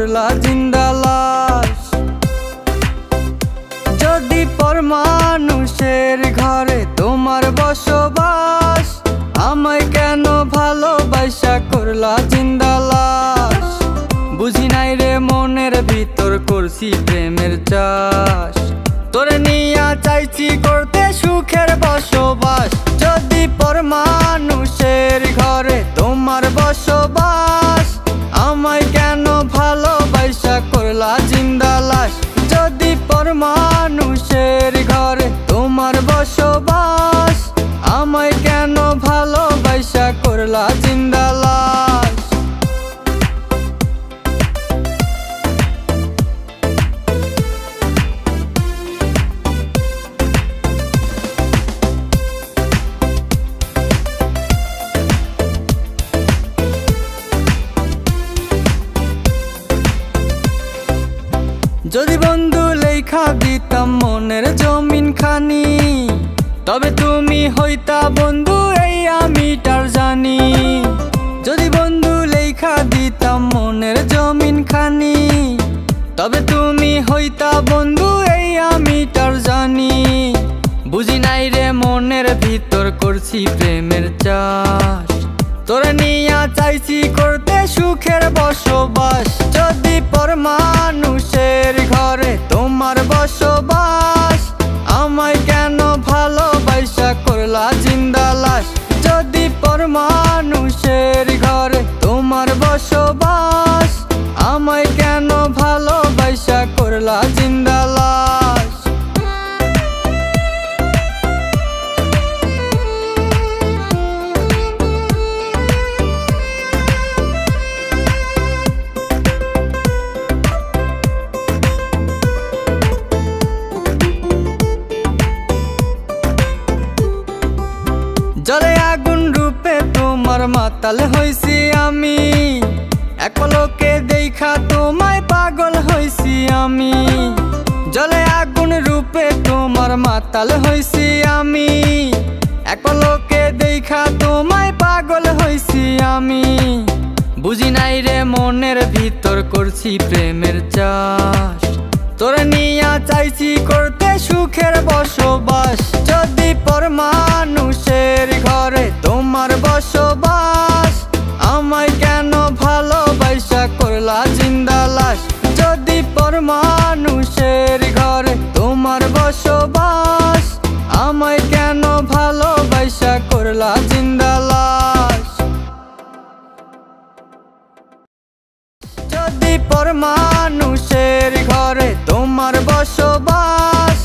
করলা জিন্দা লাশ। যদি পর মানুষের ঘরে তোমার বসবাস, আমায় কেন ভালোবাসা করলা জিন্দা লাশ। বুঝি নাই রে মনের ভিতর করছি প্রেমের চাষ, তোরে নিয়া চাইছি করতে সুখের বসবাস। যদি পর মানুষের ঘরে তোমার বসবাস, আমায় কেন ভালোবাসা করলা জিন্দা লাশ। যদি পর মানুষের ঘরে তোমার বসবাস, আমায় কেন ভালোবাসা করলা জিন্দা লাশ। যদি বন্ধু লেখা দিতাম মনের জমিন খানি, তবে তুমি হইতা বন্ধু এই আমিটার জানি। যদি বন্ধু লেখা দিতাম মনের জমিন খানি, তবে তুমি হইতা বন্ধু এই আমিটার জানি। বুঝি নাই রে মনের ভিতর করছি প্রেমের চাষ, তোরে নিয়া চাইছি করতে সুখের বসবাস। যদি পর মানুষের ঘরে তোমার বসবাস, আমায় কেন ভালোবাসা করলা জিন্দা লাশ। যদি পর মানুষের ঘরে তোমার বসবাস, আমায় কেন ভালোবাসা করলা জিন্দা লাশ। জলে আগুন রূপে তোমার মাতাল হইছি আমি, এক পলকে দেখা তোমায় পাগল হইছি আমি। জলে আগুন রূপে তোমার মাতাল হইছি আমি, এক পলকে দেখা তোমায় পাগল হইছি আমি। বুঝি নাই রে মনের ভিতর করছি প্রেমের চাষ, তোরে নিয়া চাইছি করতে সুখের বসবাস। যদি পর মানুষের ঘরে তোমার বসবাস, আমায় কেন ভালোবাসা করলা জিন্দা লাশ। যদি পর মানুষের ঘরে তোমার বসবাস, আমায় কেন ভালোবাসা করলা জিন্দা লাশ। যদি পর মানুষের ঘরে তোমার বসবাস,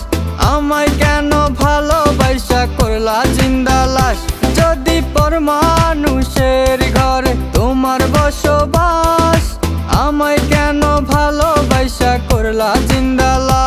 আমায় কেন ভালোবাসা করলা জিন্দা লাশ। যদি পর মানুষের ঘরে তোমার বসবাস, আমায় কেন ভালোবাসা করলা জিন্দা লাশ।